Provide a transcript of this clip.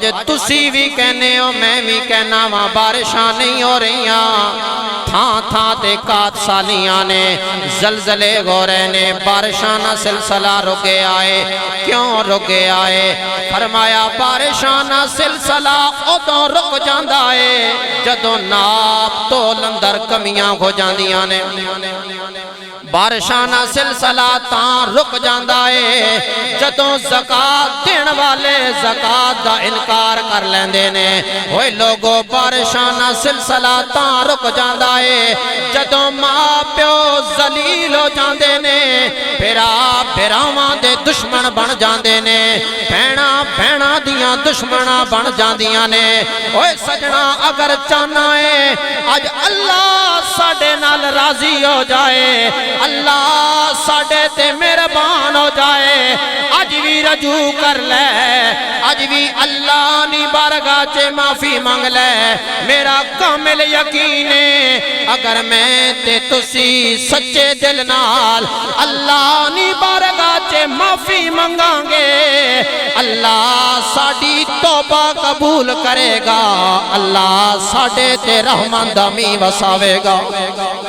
اج تسی بھی کہنے ہو میں بھی کہنا وا بارشاں نہیں ہو رہیاں تھاں تھاں تے کات سالیاں نے زلزلے گورے نے بارشاں نہ سلسلہ رکے آئے کیوں رکے آئے فرمایا بارشاں نہ سلسلہ ادوں رک جاندا ہے جدوں ناپ تول اندر کمیاں ہو جاندیاں نے بارشانہ سلسلہ تاں رک جاندا ہے جدوں زکاة دین والے زکاة دا انکار کر لیندے نے ہوئے لوگو بارشانہ سلسلہ تاں رک جاندا ہے جدوں ماں پیو ذلیل ہو جاندے نے بھراواں دے دشمن بن جاندے نے بھیڑاں دیاں دشمناں بن جاندیاں نے ہوئے سجنا اگر چاہنا ہے اج اللہ ساڈے نال راضی ہو جائے اللہ ساڈے تے مہربان ہو جائے اج بھی رجوع کر لے اج بھی اللہ نی بارگاہ چے معافی مانگ لے میرا کامل یقین ہے اگر میں تے تسی سچے دل نال اللہ نی بارگاہ چے معافی مانگاں گے اللہ ساڈی توبہ قبول کرے گا اللہ ساڈے تے رحمت دا می وساوے گا